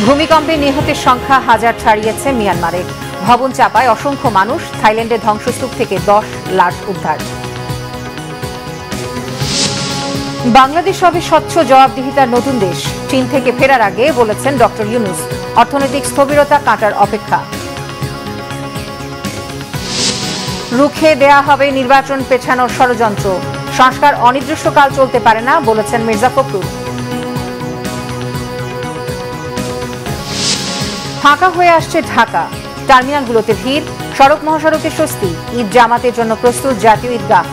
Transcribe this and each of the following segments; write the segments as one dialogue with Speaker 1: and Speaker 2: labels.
Speaker 1: ভূমিকম্পে নিহতের সংখ্যা হাজার ছাড়িয়েছে মিয়ানমারে। ভবন চাপায় অসংখ্য মানুষ। থাইল্যান্ডের ধ্বংসস্তূপ থেকে 10 লাশ উদ্ধার। বাংলাদেশ হবে স্বচ্ছ জবাবদিহিতার নতুন দেশ। চীন থেকে ফেরার আগে বলেছেন ডক্টর ইউনূস। অর্থনৈতিক স্থবিরতা কাটার অপেক্ষা। রুখে দেয়া হবে নির্বাচন পেছানোর ষড়যন্ত্র। সংস্কার অনির্দিষ্টকাল চলতে পারে না বলেছেন মির্জা ফখরুল। ফাঁকা হয়ে আসছে ঢাকা। টার্মিনালগুলোতে ভিড়। সড়ক মহাসড়কে স্বস্তি। ঈদ জামাতের জন্য প্রস্তুত জাতীয় ঈদগাহ।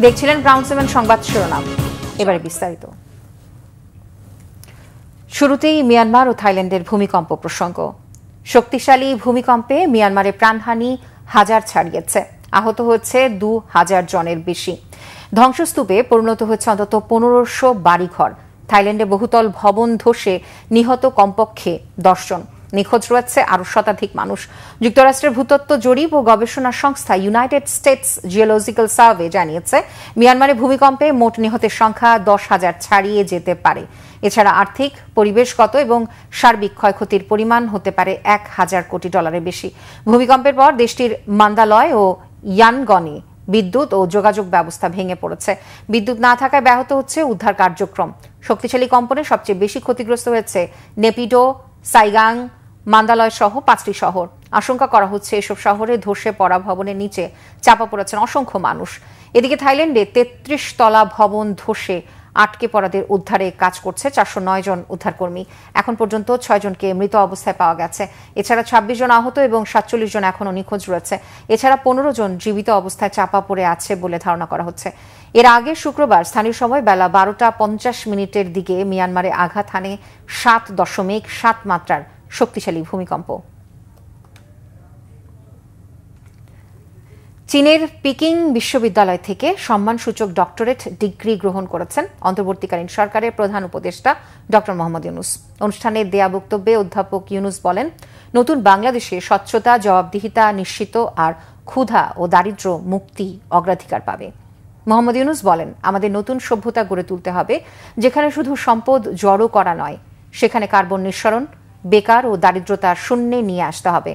Speaker 1: দেখছিলেন ব্রাউন সেভেন সংবাদ শিরোনাম। এবারে বিস্তারিত। শুরুতেই মিয়ানমার ও থাইল্যান্ডের ভূমিকম্প প্রসঙ্গ। শক্তিশালী ভূমিকম্পে মিয়ানমারে প্রাণহানি হাজার ছাড়িয়েছে। আহত হয়েছে 2000 জনের বেশি। ধ্বংসস্তূপে পরিণত হয়েছে অন্তত 1500 বাড়িঘর। থাইল্যান্ডে বহুতল ভবন ধসে নিহত কমপক্ষে 10 জন। নিখোঁজ রয়েছে আরও শতাধিক মানুষ। যুক্তরাষ্ট্রের ভূতত্ত্ব জরিপ ও গবেষণা সংস্থা ইউনাইটেড স্টেটস জিওলজিক্যাল সার্ভে জানিয়েছে মিয়ানমারে ভূমিকম্পে মোট নিহতের সংখ্যা 10,000 ছাড়িয়ে যেতে পারে। এছাড়া আর্থিক, পরিবেশগত এবং সার্বিক ক্ষয়ক্ষতির পরিমাণ হতে পারে $1,000 কোটি বেশি। ভূমিকম্পের পর দেশটির মান্দালয় ও ইয়ানগনে বিদ্যুৎ ও যোগাযোগ ব্যবস্থা ভেঙে পড়েছে। বিদ্যুৎ না থাকায় ব্যাহত হচ্ছে উদ্ধার কার্যক্রম। শক্তিশালী কম্পনে সবচেয়ে বেশি ক্ষতিগ্রস্ত হয়েছে নেপিডো, সাইগাং, মান্দালয় সহ 5টি শহর। আশঙ্কা করা হচ্ছে এসব শহরে ধসে পড়া ভবনের নিচে চাপা পড়েছেন অসংখ্য মানুষ। এদিকে থাইল্যান্ডে 33 তলা ভবন ধসে আটকে পড়াদের উদ্ধারে কাজ করছে 409 জন উদ্ধারকর্মী। এখন পর্যন্ত 6 জনকে মৃত অবস্থায় পাওয়া গেছে। এছাড়া 26 জন আহত এবং 47 জন এখনও নিখোঁজ রয়েছে। এছাড়া 15 জন জীবিত অবস্থায় চাপা পড়ে আছে বলে ধারণা করা হচ্ছে। এর আগে শুক্রবার স্থানীয় সময় বেলা 12টা 50 দিকে মিয়ানমারে আঘাত হানে 7.7 মাত্রার শক্তিশালী ভূমিকম্প। চীনের পিকিং বিশ্ববিদ্যালয় থেকে সম্মানসূচক ডক্টরেট ডিগ্রি গ্রহণ করেছেন অন্তর্বর্তীকালীন সরকারের প্রধান উপদেষ্টা ডক্টর মোহাম্মদ ইউনূস। অনুষ্ঠানে দেয়া বক্তব্যে অধ্যাপক ইউনূস বলেন, নতুন বাংলাদেশে স্বচ্ছতা, জবাবদিহিতা নিশ্চিত আর ক্ষুধা ও দারিদ্র্য মুক্তি অগ্রাধিকার পাবে। মোহাম্মদ ইউনূস বলেন, আমাদের নতুন সভ্যতা গড়ে তুলতে হবে যেখানে শুধু সম্পদ জড়ো করা নয়, সেখানে কার্বন নিঃসরণ, বেকার ও দারিদ্রতা শূন্যে নিয়ে আসতে হবে।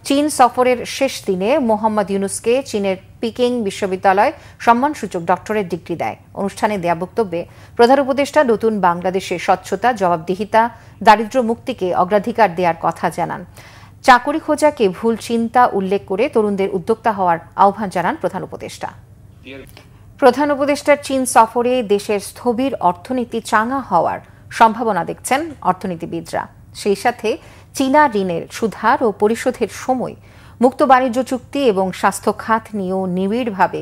Speaker 1: চীন সফরের শেষ দিনে মোহাম্মদ ইউনূসকে চীনের পিকিং বিশ্ববিদ্যালয় সম্মানসূচক ডক্টরেট ডিগ্রি দেয়। অনুষ্ঠানে দেয়া বক্তব্যে প্রধান উপদেষ্টা নতুন বাংলাদেশে স্বচ্ছতা, জবাবদিহিতা, দারিদ্র্য মুক্তিকে অগ্রাধিকার দেওয়ার কথা জানান। চাকরি খোঁজাকে ভুল চিন্তা উল্লেখ করে তরুণদের উদ্যোক্তা হওয়ার আহ্বান জানান প্রধান উপদেষ্টা। প্রধান উপদেষ্টার চীন সফরে দেশের স্থবির অর্থনীতি চাঙা হওয়ার সম্ভাবনা দেখছেন অর্থনীতিবিদরা। সেই সাথে চীনা ঋণের সুধার ও পরিশোধের সময়, মুক্ত বাণিজ্য চুক্তি এবং স্বাস্থ্য খাত নিয়েও নিবিড়ভাবে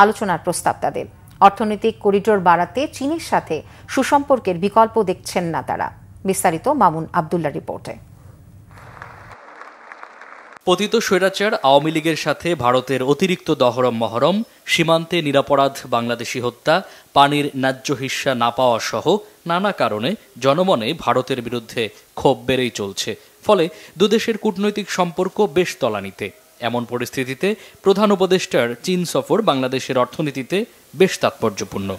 Speaker 1: আলোচনার প্রস্তাব তাদের। অর্থনৈতিক করিডোর বাড়াতে চীনের সাথে সুসম্পর্কের বিকল্প দেখছেন না তারা। বিস্তারিত মামুন আবদুল্লাহ রিপোর্টে।
Speaker 2: পতিত স্বৈরাচার আওয়ামী লীগের সাথে ভারতের অতিরিক্ত দহরম মহরম, সীমান্তে নিরাপরাধ বাংলাদেশি হত্যা, পানির ন্যায্য হিস্যা না পাওয়া সহ নানা কারণে জনমনে ভারতের বিরুদ্ধে ক্ষোভ বেড়েই চলছে। ফলে দুদেশের কূটনৈতিক সম্পর্ক বেশ তলানিতে। এমন পরিস্থিতিতে প্রধান উপদেষ্টার চীন সফর বাংলাদেশের অর্থনীতিতে বেশ তাৎপর্যপূর্ণ।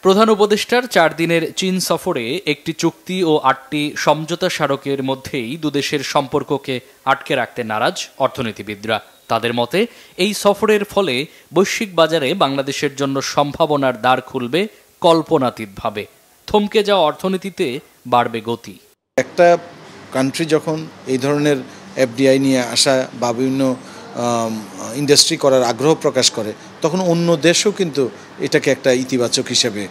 Speaker 2: প্রধান উপদেষ্টার 4 দিনের চীন সফরে একটি চুক্তি ও 8টি সমঝোতা স্মারকের মধ্যেই দুদেশের সম্পর্ককে আটকে রাখতে নারাজ অর্থনীতিবিদরা। তাদের মতে এই সফরের ফলে বৈশ্বিক বাজারে বাংলাদেশের জন্য সম্ভাবনার দ্বার খুলবে কল্পনাতীতভাবে। থমকে যাওয়া অর্থনীতিতে বাড়বে গতি।
Speaker 3: একটা কান্ট্রি যখন এই ধরনের এফডিআই নিয়ে আসা বা বিভিন্ন ইন্ডাস্ট্রি করার আগ্রহ প্রকাশ করে, তখন অন্য দেশও কিন্তু এটাকে একটা ইতিবাচক হিসেবে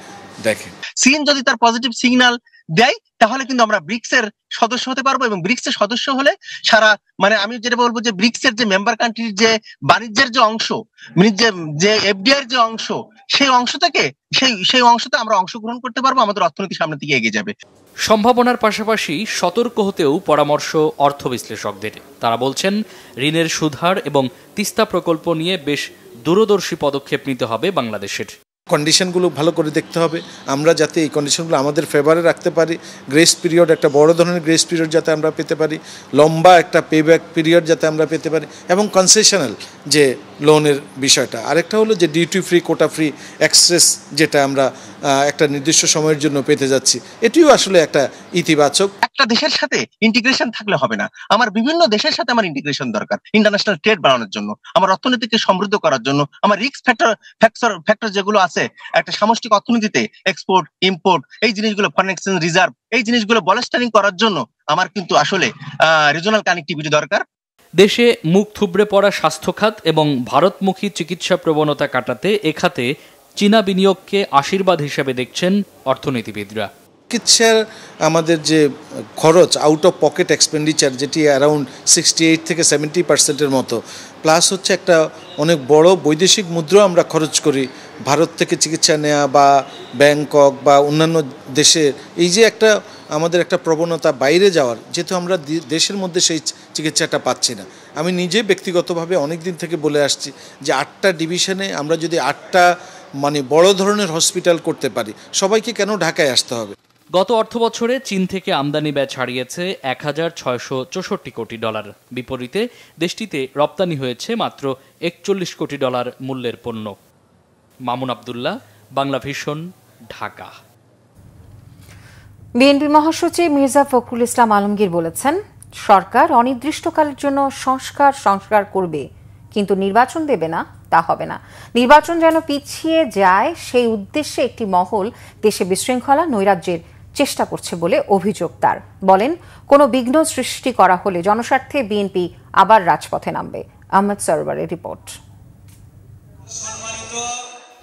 Speaker 3: দেখে।
Speaker 4: চীন যদি তার পজিটিভ সিগন্যাল দেয় তাহলে কিন্তু আমরা ব্রিক্সের সদস্য হতে পারবো, এবং ব্রিক্সের সদস্য হলে সারা আমি যেটা বলবো যে ব্রিক্সের যে মেম্বার কান্ট্রির যে বাণিজ্যের যে অংশ, যে এফডিআই এর যে অংশ, সেই অংশ থেকে সেই অংশতে আমরা অংশগ্রহণ করতে পারবো, আমাদের অর্থনীতি সামনের দিকে এগিয়ে যাবে।
Speaker 2: সম্ভাবনার পাশাপাশি সতর্ক হতেও পরামর্শ অর্থ বিশ্লেষকদের। তারা বলছেন, ঋণের সুধার এবং তিস্তা প্রকল্প নিয়ে বেশ দূরদর্শী পদক্ষেপ নিতে হবে বাংলাদেশের।
Speaker 3: কন্ডিশনগুলো ভালো করে দেখতে হবে, আমরা যাতে এই কন্ডিশনগুলো আমাদের ফেভারে রাখতে পারি। গ্রেস পিরিয়ড, একটা বড় ধরনের গ্রেস পিরিয়ড যাতে আমরা পেতে পারি, লম্বা একটা পেব্যাক পিরিয়ড যাতে আমরা পেতে পারি, এবং কনসেশনাল যে লোনের বিষয়টা। আরেকটা হলো যে duty free, quota free access, যেটা আমরা একটা নির্দিষ্ট সময়ের জন্য পেতে যাচ্ছি, এটিও আসলে একটা ইতিবাচক।
Speaker 4: একটা দেশের সাথে ইন্টিগ্রেশন থাকলে হবে না, আমার বিভিন্ন দেশের সাথে আমার ইন্টিগ্রেশন দরকার ইন্টারন্যাশনাল ট্রেড বাড়ানোর জন্য, আমার অর্থনীতিকে সমৃদ্ধ করার জন্য, আমার রিস্ক ফ্যাক্টর যেগুলো আছে একটা সামষ্টিক অর্থনীতিতে, এক্সপোর্ট ইম্পোর্ট এই জিনিসগুলো, ফরেন এক্সচেঞ্জ রিজার্ভ এই জিনিসগুলো বলাস্টারিং করার জন্য আমার কিন্তু আসলে রিজনাল কানেক্টিভিটি দরকার।
Speaker 2: দেশে মুখ থুবড়ে পড়া স্বাস্থ্য খাত এবং ভারতমুখী চিকিৎসা প্রবণতা কাটাতে এ খাতে চীনা বিনিয়োগকে আশীর্বাদ হিসেবে দেখছেন অর্থনীতিবিদরা।
Speaker 3: চিকিৎসার আমাদের যে খরচ, আউট অফ পকেট এক্সপেন্ডিচার, যেটি অ্যারাউন্ড 68 থেকে 70% মতো, প্লাস হচ্ছে একটা অনেক বড় বৈদেশিক মুদ্রা আমরা খরচ করি ভারত থেকে চিকিৎসা নেওয়া বা ব্যাংকক বা অন্যান্য দেশে, এই যে একটা আমাদের একটা প্রবণতা বাইরে যাওয়ার, যেহেতু আমরা দেশের মধ্যে সেই চিকিৎসাটা পাচ্ছি না। আমি নিজে ব্যক্তিগতভাবে অনেক দিন থেকে বলে আসছি যে 8টা ডিভিশনে আমরা যদি 8টা মানে বড় ধরনের হসপিটাল করতে পারি, সবাইকে কেন ঢাকায় আসতে হবে।
Speaker 2: গত অর্থবছরে চীন থেকে আমদানি ব্যয় ছাড়িয়েছে $1,664 কোটি। বিপরীতে দেশটিতে রপ্তানি হয়েছে মাত্র $41 কোটি মূল্যের পণ্য। মামুন আব্দুল্লাহ, বাংলা ভিশন, ঢাকা।
Speaker 1: বিএনপি মহাসচিব মির্জা ফখরুল ইসলাম আলমগীর বলেছেন, সরকার অনির্দিষ্টকালের জন্য সংস্কার করবে, কিন্তু নির্বাচন দেবে না তা হবে না। নির্বাচন যেন পিছিয়ে যায় সেই উদ্দেশ্যে একটি মহল দেশে বিশৃঙ্খলা নৈরাজ্যের চেষ্টা করছে বলে অভিযোগ তার। বলেন, কোনো বিঘ্ন সৃষ্টি করা হলে জনস্বার্থে বিএনপি আবার রাজপথে নামবে। আহমেদ সরওয়ারের রিপোর্ট।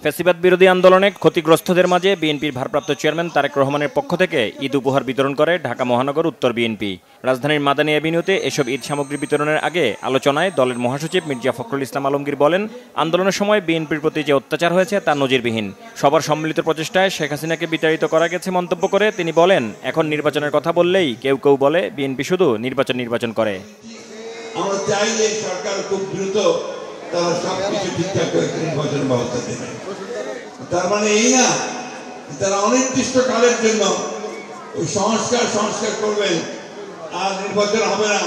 Speaker 5: ফ্যাসিবাদ বিরোধী আন্দোলনে ক্ষতিগ্রস্তদের মাঝে বিএনপির ভারপ্রাপ্ত চেয়ারম্যান তারেক রহমানের পক্ষ থেকে ঈদ উপহার বিতরণ করে ঢাকা মহানগর উত্তর বিএনপি। রাজধানীর মাদানী অ্যাভিনিউতে এসব ঈদ সামগ্রী বিতরণের আগে আলোচনায় দলের মহাসচিব মির্জা ফখরুল ইসলাম আলমগীর বলেন, আন্দোলনের সময় বিএনপির প্রতি যে অত্যাচার হয়েছে তা নজিরবিহীন। সবার সম্মিলিত প্রচেষ্টায় শেখ হাসিনাকে বিতাড়িত করা গেছে মন্তব্য করে তিনি বলেন, এখন নির্বাচনের কথা বললেই কেউ কেউ বলে বিএনপি শুধু নির্বাচন করে।
Speaker 6: আমরা চাই যে সরকার খুব দ্রুত তারা সবকিছু ঠিকঠাক করে নির্বাচনের ব্যবস্থা দেবে। তার মানে এই না তারা অনির্দিষ্ট কালের জন্য ওই সংস্কার করবেন আর নির্বাচন হবে না,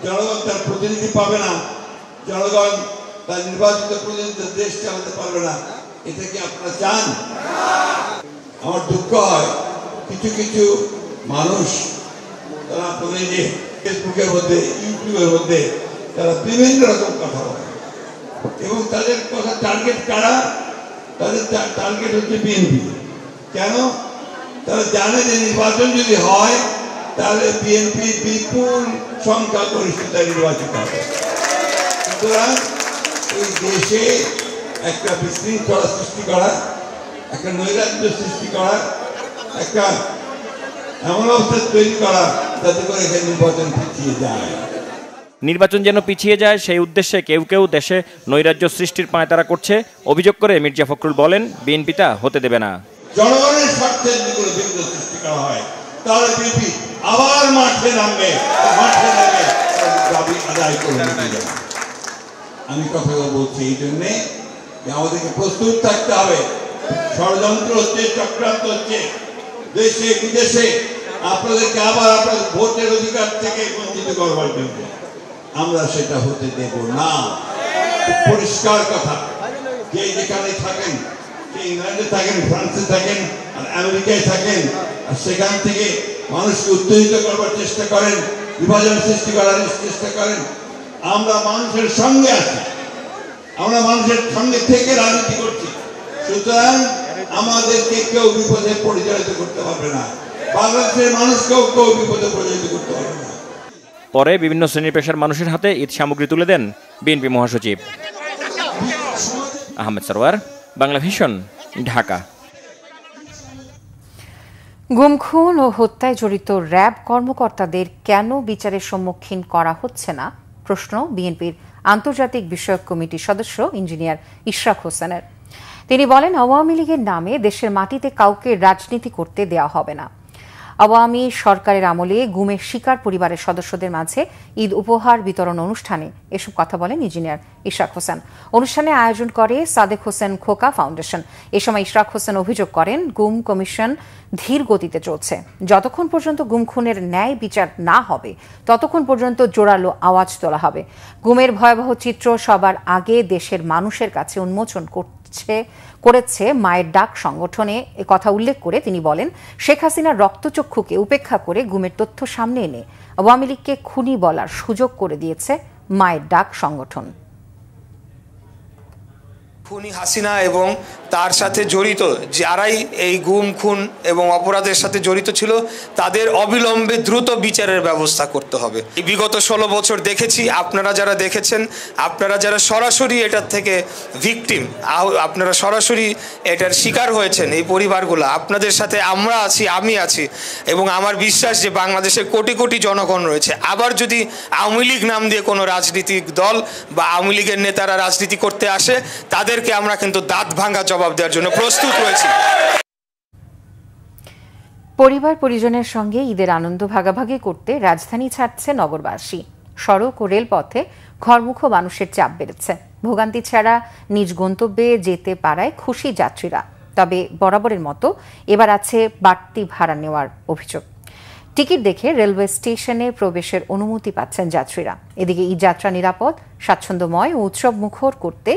Speaker 6: জনগণ তার প্রতিনিধি পাবে না, জনগণ তার নির্বাচিত প্রতিনিধি দেশ চালাতে পারবে না। এটা কি আপনারা চান? আমার দুঃখ হয় কিছু মানুষ তারা আপনাদের যে ফেসবুকের মধ্যে, ইউটিউবের মধ্যে তারা বিভিন্ন রকম কথা বলে এবং তাদের কথা টার্গেট কারা? তাদের টার্গেট হচ্ছে বিএনপি। কেন? তারা জানে যে নির্বাচন যদি হয় তাহলে বিএনপি বিপুল সংখ্যাগরিষ্ঠতায় নির্বাচিত হবে। সুতরাং এই দেশে একটা বিশৃঙ্খলা সৃষ্টি করা, একটা নৈরাজ্য সৃষ্টি করা, একটা এমন অবস্থা তৈরি করা যাতে করে এখানে নির্বাচন পিছিয়ে যায়।
Speaker 5: নির্বাচন যেন পিছিয়ে যায় সেই উদ্দেশ্যে কেউ কেউ দেশে নৈরাজ্য সৃষ্টির পায়তারা করছে অভিযোগ করে মির্জা ফখরুল বলেন, বিএনপি তা হতে দেবে না।
Speaker 6: জনগণের স্বার্থে যদি কোনো বিঘ্ন সৃষ্টি করা হয় তাহলে বিএনপি আবার মাঠে নামবে দাবি আদায় করে নিতে যাবে। আমি কথাগুলো বলছি এই জন্যে যে আমাদেরকে প্রস্তুত থাকতে হবে। ষড়যন্ত্র হচ্ছে, চক্রান্ত হচ্ছে দেশে বিদেশে আপনাদেরকে আবার আপনাদের ভোটের অধিকার থেকে বঞ্চিত করবার জন্য। আমরা সেটা হতে দেব না। পরিষ্কার কথা, যে যেখানে থাকেন, যে ইংল্যান্ডে থাকেন, ফ্রান্সে থাকেন আর আমেরিকায় থাকেন, আর সেখান থেকে মানুষকে উত্তেজিত করবার চেষ্টা করেন, বিভাজন সৃষ্টি করার চেষ্টা করেন। আমরা মানুষের সঙ্গে আছি, আমরা মানুষের সঙ্গে থেকে রাজনীতি করছি। সুতরাং আমাদেরকে কেউ বিপদে পরিচালিত করতে পারবে না, বাংলাদেশের মানুষকেও কেউ বিপদে পরিচালিত করতে পারবে না।
Speaker 5: পরে বিভিন্ন শ্রেণী পেশার মানুষের হাতে ঈদ সামগ্রী তুলে দেন বিএনপি মহাসচিব। আহমেদ সরওয়ার, বাংলা ভিশন, ঢাকা।
Speaker 1: গুম, খুন ও হত্যায় জড়িত র্যাব কর্মকর্তাদের কেন বিচারের সম্মুখীন করা হচ্ছে না প্রশ্ন বিএনপির আন্তর্জাতিক বিষয়ক কমিটির সদস্য ইঞ্জিনিয়ার ইশরাক হোসেনের। তিনি বলেন, আওয়ামী লীগের নামে দেশের মাটিতে কাউকে রাজনীতি করতে দেওয়া হবে না। আওয়ামী সরকারের আমলে গুমের শিকার পরিবারের সদস্যদের মাঝে ঈদ উপহার বিতরণ অনুষ্ঠানে এসব কথা বলেন ইঞ্জিনিয়ার ইশরাক হোসেন। অনুষ্ঠানে আয়োজন করে সাদেক হোসেন খোকা ফাউন্ডেশন। এ সময় ইশরাক হোসেন অভিযোগ করেন, গুম কমিশন ধীর গতিতে চলছে। যতক্ষণ পর্যন্ত গুম খুনের ন্যায় বিচার না হবে ততক্ষণ পর্যন্ত জোরালো আওয়াজ তোলা হবে। গুমের ভয়াবহ চিত্র সবার আগে দেশের মানুষের কাছে উন্মোচন করেছে মায়ের ডাক সংগঠনে কথা উল্লেখ করে তিনি বলেন, শেখ হাসিনার রক্তচক্ষুকে উপেক্ষা করে গুমের তথ্য সামনে এনে আওয়ামী লীগকে খুনি বলার সুযোগ করে দিয়েছে মায়ের ডাক সংগঠন।
Speaker 7: খুনি হাসিনা এবং তার সাথে জড়িত যারাই এই গুম খুন এবং অপরাধের সাথে জড়িত ছিল তাদের অবিলম্বে দ্রুত বিচারের ব্যবস্থা করতে হবে। বিগত 16 বছর দেখেছি, আপনারা যারা দেখেছেন, আপনারা যারা সরাসরি এটার থেকে ভিকটিম, আপনারা সরাসরি এটার শিকার হয়েছেন, এই পরিবারগুলো, আপনাদের সাথে আমরা আছি, আমি আছি এবং আমার বিশ্বাস যে বাংলাদেশের কোটি কোটি জনগণ রয়েছে। আবার যদি আওয়ামী লীগ নাম দিয়ে কোনো রাজনৈতিক দল বা আওয়ামী লীগের নেতারা রাজনীতি করতে আসে, তাদেরকে আমরা কিন্তু দাঁত ভাঙা জবাব দেওয়ার জন্য প্রস্তুত রয়েছি।
Speaker 1: পরিবার পরিজনের সঙ্গে ঈদের আনন্দ ভাগাভাগি করতে রাজধানী ছাড়ছে নগরবাসী। সড়ক ও রেলপথে ঘরমুখো মানুষের চাপ বেড়েছে। ভোগান্তি ছাড়া নিজ গন্তব্যে যেতে পারায় খুশি যাত্রীরা। তবে বরাবরের মতো এবার আছে বাড়তি ভাড়া নেওয়ার অভিযোগ। টিকিট দেখে রেলওয়ে স্টেশনে প্রবেশের অনুমতি পাচ্ছেন যাত্রীরা। এদিকে এই যাত্রা নিরাপদ, স্বাচ্ছন্দ্যময় ও উৎসব মুখর করতে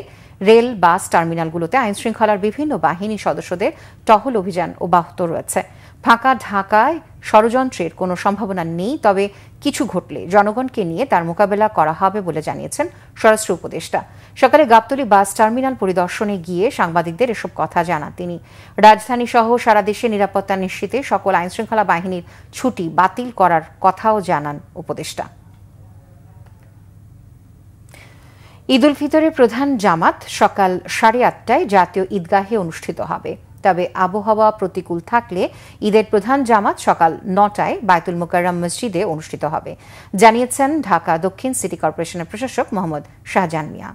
Speaker 1: রেল বাস টার্মিনালগুলোতে আইনশৃঙ্খলার বিভিন্ন বাহিনী সদস্যদের টহল অভিযান অব্যাহত রয়েছে। ফাঁকা ঢাকায় ষড়যন্ত্রের কোনো সম্ভাবনা নেই, তবে কিছু ঘটলে জনগণকে নিয়ে তার মোকাবেলা করা হবে বলে জানিয়েছেন স্বরাষ্ট্র উপদেষ্টা। সকালে গাবতলী বাস টার্মিনাল পরিদর্শনে গিয়ে সাংবাদিকদের এসব কথা জানান তিনি। রাজধানী সহ সারা দেশে নিরাপত্তা নিশ্চিতে সকল আইনশৃঙ্খলা বাহিনীর ছুটি বাতিল করার কথাও জানান উপদেষ্টা। ঈদ উল ফিতরের প্রধান জামাত সকাল 8:30টায় জাতীয় ঈদগাহে অনুষ্ঠিত হবে। তবে আবহাওয়া প্রতিকূল থাকলে ঈদের প্রধান জামাত সকাল 9টায় বায়তুল মোকাররম মসজিদে অনুষ্ঠিত হবে, জানিয়েছেন ঢাকা দক্ষিণ সিটি কর্পোরেশনের প্রশাসক মোহাম্মদ শাহজাহান মিয়া।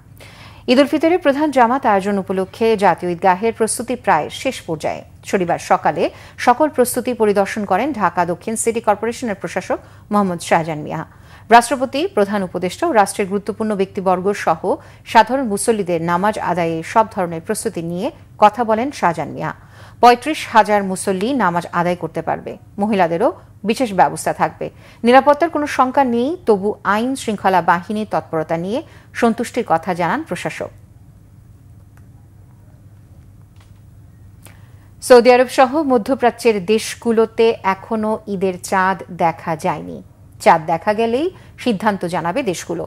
Speaker 1: ঈদ উল ফিতরের প্রধান জামাত আয়োজন উপলক্ষে জাতীয় ঈদগাহের প্রস্তুতি প্রায় শেষ পর্যায়ে। শনিবার সকালে সকল প্রস্তুতি পরিদর্শন করেন ঢাকা দক্ষিণ সিটি কর্পোরেশনের প্রশাসক মোহাম্মদ শাহজাহান মিয়া। রাষ্ট্রপতি, প্রধান উপদেষ্টা ও রাষ্ট্রের গুরুত্বপূর্ণ ব্যক্তিবর্গ সহ সাধারণ মুসল্লিদের নামাজ আদায়ে সব ধরনের প্রস্তুতি নিয়ে কথা বলেন শাহজাহান মিয়া। 35,000 মুসল্লি নামাজ আদায় করতে পারবে। মহিলাদেরও বিশেষ ব্যবস্থা থাকবে। নিরাপত্তার কোনো শঙ্কা নেই, তবু আইন শৃঙ্খলা বাহিনীর তৎপরতা নিয়ে সন্তুষ্টির কথা জানান প্রশাসক। সৌদি আরব সহ মধ্যপ্রাচ্যের দেশগুলোতে এখনও ঈদের চাঁদ দেখা যায়নি। চাঁদ দেখা গেলেই সিদ্ধান্ত জানাবে দেশগুলো।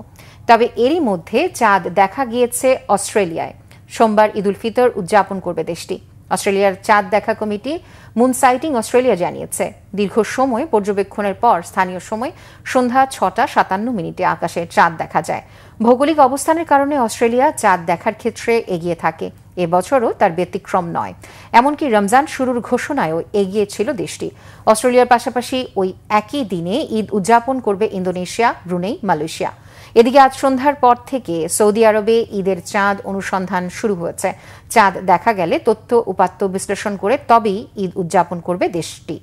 Speaker 1: তবে এরই মধ্যে চাঁদ দেখা গিয়েছে অস্ট্রেলিয়ায়। সোমবার ঈদ উল ফিতর উদযাপন করবে দেশটি। অস্ট্রেলিয়ার চাঁদ দেখা কমিটি মুন সাইটিং অস্ট্রেলিয়া জানিয়েছে, দীর্ঘ সময় পর্যবেক্ষণের পর স্থানীয় সময় সন্ধ্যা 6:57 আকাশে চাঁদ দেখা যায়। ভৌগোলিক অবস্থানের কারণে অস্ট্রেলিয়া চাঁদ দেখার ক্ষেত্রে এগিয়ে থাকে। এবছরও তার ব্যতিক্রম নয়। এমনকি রমজান শুরুর ঘোষণায়ও এগিয়ে ছিল দেশটি। অস্ট্রেলিয়ার পাশাপাশি ওই একই দিনে ঈদ উদযাপন করবে ইন্দোনেশিয়া, ব্রুনেই, মালয়েশিয়া। এদিকে আজ সন্ধ্যার পর থেকে সৌদি আরবে ঈদের চাঁদ অনুসন্ধান শুরু হয়েছে। চাঁদ দেখা গেলে তথ্য উপাত্ত বিশ্লেষণ করে তবেই ঈদ উদযাপন করবে দেশটি।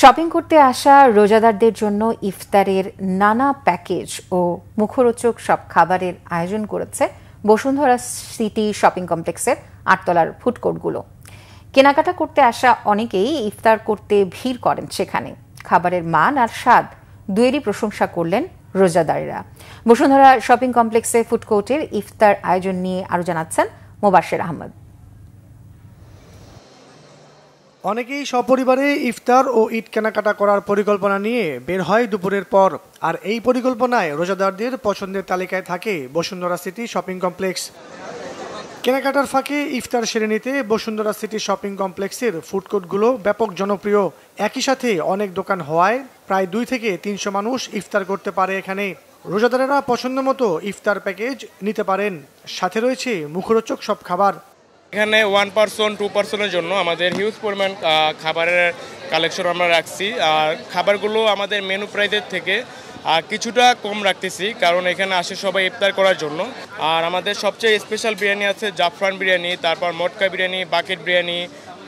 Speaker 1: শপিং করতে আসা রোজাদারদের জন্য ইফতারের নানা প্যাকেজ ও মুখরোচক সব খাবারের আয়োজন করেছে বসুন্ধরা সিটি শপিং কমপ্লেক্সের 8 তলার ফুডকোর্টগুলো। কেনাকাটা করতে আসা অনেকেই ইফতার করতে ভিড় করেন সেখানে। খাবারের মান আর স্বাদ দুয়েরই প্রশংসা করলেন রোজাদারেরা। বসুন্ধরা শপিং কমপ্লেক্সে ফুডকোর্টের ইফতার আয়োজন নিয়ে আরো জানাচ্ছেন মোবাশ্বের আহমদ।
Speaker 8: অনেকেই সপরিবারে ইফতার ও ঈদ কেনাকাটা করার পরিকল্পনা নিয়ে বের হয় দুপুরের পর। আর এই পরিকল্পনায় রোজাদারদের পছন্দের তালিকায় থাকে বসুন্ধরা সিটি শপিং কমপ্লেক্স। কেনাকাটার ফাঁকে ইফতার সেরে নিতে বসুন্ধরা সিটি শপিং কমপ্লেক্সের ফুডকোর্টগুলো ব্যাপক জনপ্রিয়। একই সাথে অনেক দোকান হওয়ায় প্রায় 2 থেকে 300 মানুষ ইফতার করতে পারে এখানে। রোজাদারেরা পছন্দ মতো ইফতার প্যাকেজ নিতে পারেন, সাথে রয়েছে মুখরোচক সব খাবার।
Speaker 9: এখানে 1 পারসন 2 পারসনের জন্য আমাদের হিউজ পরিমাণ খাবারের কালেকশন আমরা রাখছি। আর খাবারগুলো আমাদের মেনু প্রাইসের থেকে কিছুটা কম রাখতেছি, কারণ এখানে আসে সবাই ইফতার করার জন্য। আর আমাদের সবচেয়ে স্পেশাল বিরিয়ানি আছে জাফরান বিরিয়ানি, তারপর মটকা বিরিয়ানি, বাকেট বিরিয়ানি,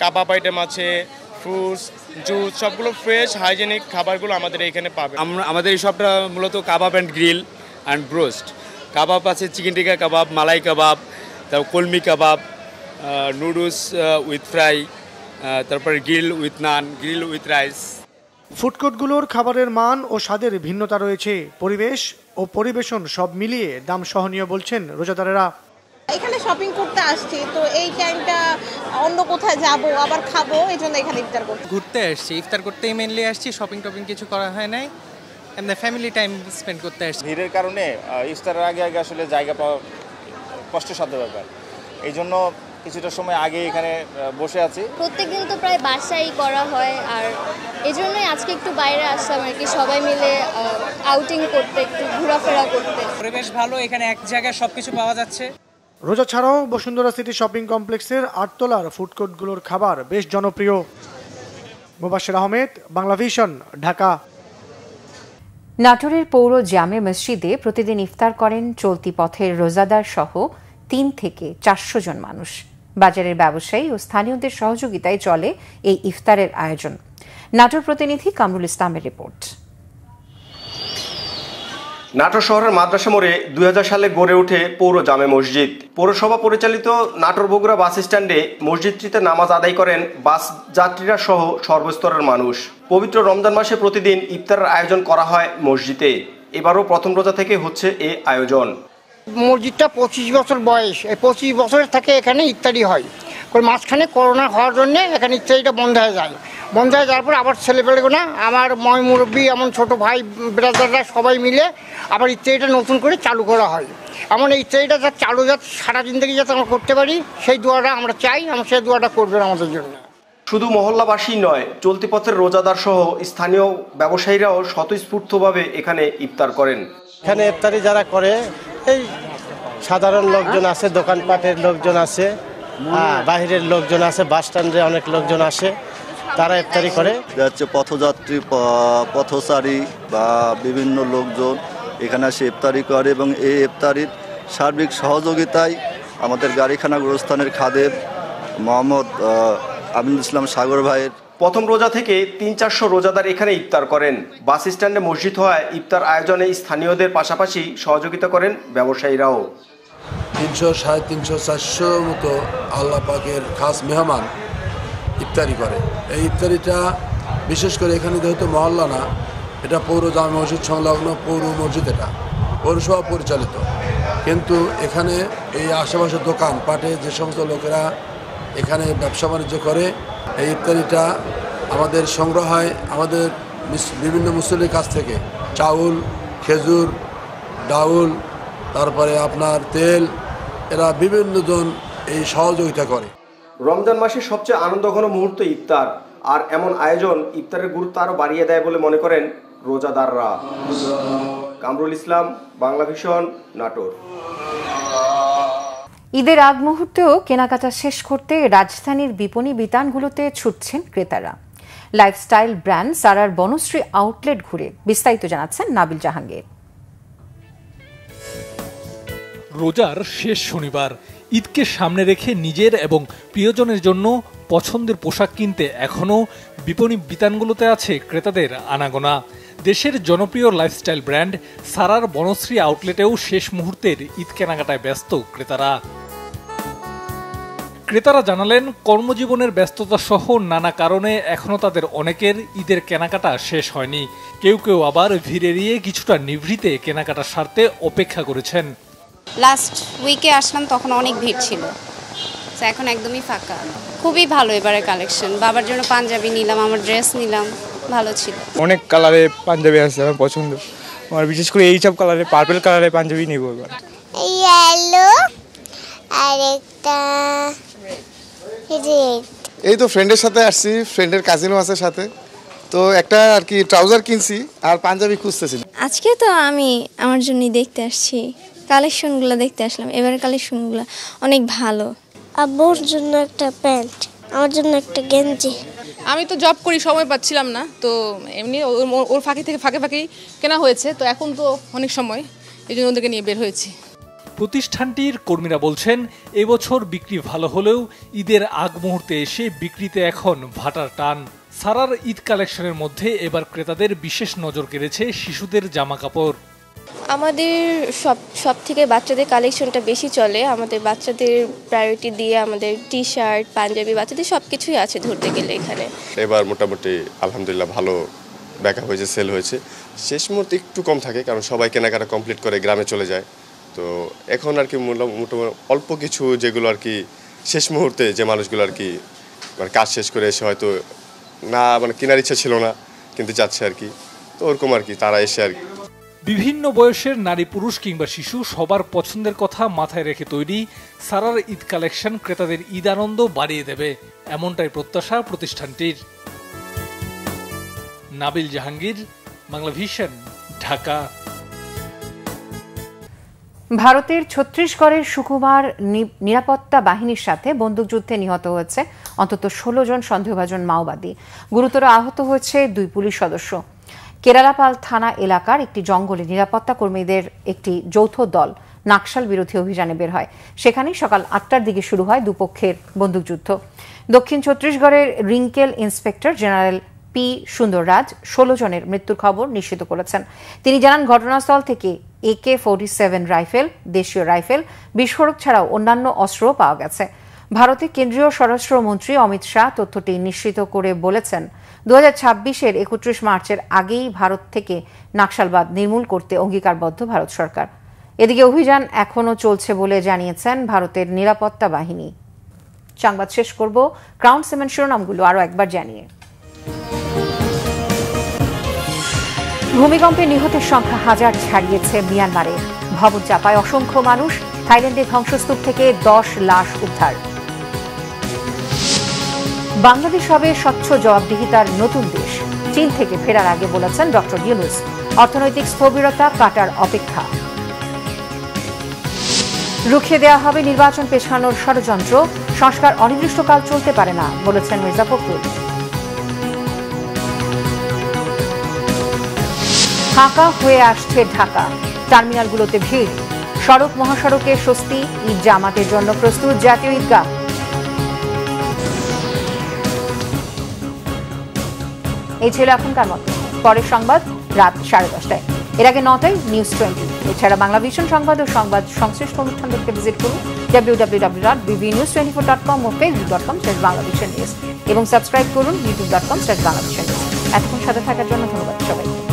Speaker 9: কাবাব আইটেম আছে, ফ্রুটস, জুস, সবগুলো ফ্রেশ হাইজেনিক খাবারগুলো আমাদের এখানে পাবে।
Speaker 10: আমাদের এই সবটা মূলত kebab and grill and broast. Kebab আছে চিকেন টিক্কা কাবাব, মালাই কাবাব, তারপর kalmi kebab, noodles with fry, তারপরে grill with naan, grill with rice.
Speaker 8: ফুডকোর্টগুলোর খাবারের মান ও স্বাদের ভিন্নতা রয়েছে। পরিবেশ ও পরিবেশন সব মিলিয়ে দাম সহনীয় বলছেন রোজাদারেরা।
Speaker 11: এখানে শপিং করতে আসছি, তো এই টাইমটা অন্য কোথায় যাব আবার খাবো, এই জন্য এখানে ইফতার করতে
Speaker 12: ঘুরতে আসছি। ইফতার করতেই মেনলি আসছি, শপিং টপিং কিছু করা হয় নাই, এমনি ফ্যামিলি টাইম স্পেন্ড করতে আসছি।
Speaker 13: ভিড়ের কারণে ইফতারের আগে আসলে জায়গা পাওয়া কষ্টসাধ্য ব্যাপার, এই জন্য কিছুটা সময় আগে এখানে বসে আছি।
Speaker 14: প্রত্যেকদিন তো প্রায় বাসায় করা হয়, আর এই জন্যই আজকে একটু বাইরে আসলাম আর কি, সবাই মিলে আউটিং করতে, একটু ঘোরাফেরা করতে।
Speaker 12: পরিবেশ ভালো, এখানে এক জায়গায় সবকিছু পাওয়া যাচ্ছে।
Speaker 8: রোজা ছাড়াও বসুন্ধরা সিটি শপিং কমপ্লেক্সের 8 তলার ফুডকোর্টগুলোর খাবার বেশ জনপ্রিয়। মুবাশশির আহমেদ, বাংলা ভিশন, ঢাকা।
Speaker 1: নাটোরের পৌর জামে মসজিদে প্রতিদিন ইফতার করেন চলতি পথের রোজাদার সহ 3 থেকে 400 জন মানুষ। বাজারের ব্যবসায়ী ও স্থানীয়দের সহযোগিতায় চলে এই ইফতারের আয়োজন। নাটোর প্রতিনিধি কামরুল ইসলামের রিপোর্ট।
Speaker 15: নাটোর শহরের মাদ্রাসা মোড়ে 2000 সালে গড়ে ওঠে পৌর জামে মসজিদ। পৌরসভা পরিচালিত নাটোর বগুড়া বাস স্ট্যান্ডে মসজিদটিতে নামাজ আদায় করেন বাস যাত্রীরা সহ সর্বস্তরের মানুষ। পবিত্র রমজান মাসে প্রতিদিন ইফতারের আয়োজন করা হয় মসজিদে। এবারও প্রথম রোজা থেকে হচ্ছে এই আয়োজন।
Speaker 16: মসজিদটা 25 বছর বয়স, এই 25 বছর থেকে এখানে ইফতারি হয়। মাঝখানে করোনা হওয়ার জন্য এখানে ইফতারিটা বন্ধ হয়ে যায়। বন্ধ হয়ে যাওয়ার পর আবার ছেলেপেলেগুলো, আমার ময় মুরব্বী, এমন ছোট ভাই ব্রাদাররা সবাই মিলে আবার ইফতারিটা নতুন করে চালু করা হয়। এমন এই ইফতারিটা যাতে চালু যাতে সারা জিন্দগি যাতে আমরা করতে পারি, সেই দোয়াটা আমরা চাই, আমরা সেই দোয়াটা করবেন আমাদের জন্য।
Speaker 15: শুধু মহল্লাবাসী নয়, চলতি পথের রোজাদার সহ স্থানীয় ব্যবসায়ীরাও স্বতঃস্ফূর্তভাবে এখানে ইফতার করেন।
Speaker 17: এখানে ইফতারি যারা করে, এই সাধারণ লোকজন আছে, দোকানপাটের লোকজন আছে, বাইরের লোকজন আছে, বাস স্ট্যান্ডে অনেক লোকজন আসে, তারা ইফতারি করে।
Speaker 18: হচ্ছে পথযাত্রী, পথচারী বা বিভিন্ন লোকজন এখানে এসে ইফতারি করে এবং এই ইফতারির সার্বিক সহযোগিতায় আমাদের গাড়িখানা গোরস্থানের খাদেম মোহাম্মদ আমিনুল ইসলাম সাগর ভাইয়ের।
Speaker 15: প্রথম রোজা থেকে 300-400 রোজাদার এখানে ইফতার করেন। বাস স্ট্যান্ডে মসজিদ হওয়ায় ইফতার আয়োজনে স্থানীয়দের পাশাপাশি সহযোগিতা করেন ব্যবসায়ীরাও।
Speaker 19: 300, 350, 400 মতো আল্লাহ পাকের খাস মেহমান ইফতারি করে। এই ইফতারিটা বিশেষ করে এখানে যেহেতু মহল্লা না, এটা পৌর জামে মসজিদ সংলগ্ন পৌর মসজিদ, এটা পৌরসভা পরিচালিত, কিন্তু এখানে এই আশেপাশের দোকান পাটে যে সমস্ত লোকেরা এখানে ব্যবসা বাণিজ্য করে, এই ইফতারিটা আমাদের সংগ্রহ হয় আমাদের বিভিন্ন মুসল্লির কাছ থেকে। চাউল, খেজুর, ডাউল, তারপরে আপনার তেল, এরা বিভিন্ন জন এই সহযোগিতা করে।
Speaker 15: রমজান মাসের সবচেয়ে আনন্দঘন মুহূর্ত ইফতার, আর এমন আয়োজন ইফতারের গুরুত্ব আরো বাড়িয়ে দেয় বলে মনে করেন রোজাদাররা। কামরুল ইসলাম, বাংলা ভিশন, নাটোর।
Speaker 1: ঈদের আগ মুহূর্তেও কেনাকাটা শেষ করতে রাজধানীর বিপণী বিতানগুলোতে ছুটছেন ক্রেতারা। লাইফস্টাইল ব্র্যান্ড সারার বনশ্রী আউটলেট ঘুরে বিস্তারিত জানাচ্ছেন নাবিল জাহাঙ্গীর।
Speaker 20: রোজার শেষ শনিবার, ঈদকে সামনে রেখে নিজের এবং প্রিয়জনের জন্য পছন্দের পোশাক কিনতে এখনও বিপণী বিতানগুলোতে আছে ক্রেতাদের আনাগোনা। দেশের জনপ্রিয় লাইফস্টাইল ব্র্যান্ড সারার বনশ্রী আউটলেটেও শেষ মুহূর্তের ঈদ কেনাকাটায় ব্যস্ত ক্রেতারা। ক্রেতারা জানালেন, কর্মজীবনের ব্যস্ততা সহ নানা কারণে এখনও তাদের অনেকের ঈদের কেনাকাটা শেষ হয়নি। কেউ কেউ আবার ভিড় এড়িয়ে কিছুটা নিভৃতে কেনাকাটা সারতে অপেক্ষা করেছেন।
Speaker 21: লাস্ট উইকে আসলাম, তখন অনেক ভিড় ছিল, এখন একদমই ফাঁকা। খুবই ভালো এবারে কালেকশন। বাবার জন্য পাঞ্জাবি নিলাম, আমার ড্রেস নিলাম, ভালো ছিল।
Speaker 22: অনেক কালারে পাঞ্জাবি আছে আমার পছন্দ, আমার বিশেষ করে এই সব কালারে, পার্পল কালারে পাঞ্জাবি নিব এবার।
Speaker 23: ইয়েলো আর একটা রেড।
Speaker 24: এই তো ফ্রেন্ডের সাথে আসছি, ফ্রেন্ডের কাজিনও আছে সাথে, তো একটা আর কি ট্রাউজার কিনছি আর পাঞ্জাবি খুঁজতেছি।
Speaker 25: আজকে তো আমি আমার জন্যই দেখতে আসছি, কালেকশনগুলো দেখতে আসলাম। এবারে কালেকশনগুলো অনেক ভালো।
Speaker 23: আব্বুর জন্য একটা প্যান্ট, আমার জন্য একটা গেঞ্জি।
Speaker 26: আমি তো জব করি, সময় পাচ্ছিলাম না, তো এমনি ওর ফাঁকে ফাঁকেই কেনা হয়েছে, তো এখন তো অনেক সময়, এই জন্য ওদেরকে নিয়ে বের হয়েছি।
Speaker 20: প্রতিষ্ঠানটির কর্মীরা বলছেন, এবছর বিক্রি ভালো হলেও ঈদের আগ মুহূর্তে এসে বিক্রিতে এখন ভাটার টান। সারার ঈদ কালেকশনের মধ্যে এবার ক্রেতাদের বিশেষ নজর কেড়েছে শিশুদের জামা কাপড়।
Speaker 25: আমাদের সব থেকে বাচ্চাদের কালেকশনটা বেশি চলে। আমাদের বাচ্চাদের প্রায়োরিটি দিয়ে আমাদের টি শার্ট, পাঞ্জাবি, বাচ্চাদের সব কিছুই আছে ধরতে গেলে এখানে।
Speaker 27: এবার মোটামুটি আলহামদুলিল্লাহ ভালো ব্যাকআপ হয়েছে, সেল হয়েছে। শেষ মুহূর্তে একটু কম থাকে, কারণ সবাই কেনাকাটা কমপ্লিট করে গ্রামে চলে যায়, তো এখন আর কি মোটামুটি অল্প কিছু যেগুলো আর কি শেষ মুহূর্তে যে মানুষগুলো আর কি মানে কাজ শেষ করে এসে হয়তো না মানে কেনার ইচ্ছা ছিল না কিনতে চাচ্ছে আর কি, তো ওরকম আর কি তারা এসে আর কি।
Speaker 20: বিভিন্ন বয়সের নারী পুরুষ কিংবা শিশু সবার পছন্দের কথা মাথায় রেখে তৈরি সারার ঈদ কালেকশন ক্রেতাদের ঈদ আনন্দ বাড়িয়ে দেবে, এমনটাই প্রত্যাশা প্রতিষ্ঠানটির। নাবিল জাহাঙ্গীর, বাংলা ভিশন, ঢাকা।
Speaker 1: ভারতের ছত্তিশগড়ের সুকুমার নিরাপত্তা বাহিনীর সাথে বন্দুকযুদ্ধে নিহত হয়েছে অন্তত 16 জন সন্দেহভাজন মাওবাদী, গুরুতর আহত হয়েছে 2 পুলিশ সদস্য। কেরালাপাল থানা এলাকার একটি জঙ্গলে নিরাপত্তা কর্মীদের একটি যৌথ দল নাকশাল বিরোধী অভিযানে বের হয়। সেখানেই সকাল 8টার দিকে শুরু হয় দুপক্ষের বন্দুকযুদ্ধ। দক্ষিণ ছত্তিশগড়ের wrinkle inspector general P Sundarraj 16 জনের মৃত্যুর খবর নিশ্চিত করেছেন। তিনি জানান, ঘটনাস্থল থেকে AK-47 রাইফেল, দেশীয় রাইফেল, বিস্ফোরক ছাড়াও অন্যান্য অস্ত্রও পাওয়া গেছে। ভারতের কেন্দ্রীয় স্বরাষ্ট্রমন্ত্রী অমিত শাহ তথ্যটি নিশ্চিত করে বলেছেন, 2026-এর 31 মার্চের আগেই ভারত থেকে নাকশালবাদ নির্মূল করতে অঙ্গীকারবদ্ধ ভারত সরকার। এদিকে অভিযান এখনও চলছে বলে জানিয়েছেন ভারতের নিরাপত্তা বাহিনী। সংবাদ শেষ করব ক্রাউন সিমেন্ট শিরোনামগুলো আরও একবার জানিয়ে। ভূমিকম্পে নিহতের সংখ্যা 1000 ছাড়িয়েছে মিয়ানমারে। ভবন চাপায় অসংখ্য মানুষ। থাইল্যান্ডের ধ্বংসস্তূপ থেকে 10 লাশ উদ্ধার। বাংলাদেশ হবে স্বচ্ছ জবাবদিহিতার নতুন দেশ, চীন থেকে ফেরার আগে বলেছেন ডক্টর ইউনূস। অর্থনৈতিক স্থবিরতা কাটার অপেক্ষা। রুখিয়ে দেওয়া হবে নির্বাচন পেছানোর ষড়যন্ত্র, সংস্কার অনির্দিষ্টকাল চলতে পারে না বলেছেন মির্জা ফখরুল। ফাঁকা হয়ে আসছে ঢাকা, টার্মিনালগুলোতে ভিড়। সড়ক মহাসড়কে স্বস্তি, ঈদ জামাতের জন্য প্রস্তুত জাতীয় ঈদগাহ। এই ছিল এখনকার মতো। পরের সংবাদ রাত 10:30টায়, এর আগে 9টায় নিউজ 20। এছাড়া বাংলা ভিশন সংবাদ ও সংবাদ সংশ্লিষ্ট অনুষ্ঠান দেখতে ভিজিট করুন www.bbnews24.com ও facebook.com/banglavishnnews এবং সাবস্ক্রাইব করুন youtube.com/banglavishnnews। এতক্ষণ সাথে থাকার জন্য ধন্যবাদ সবাইকে।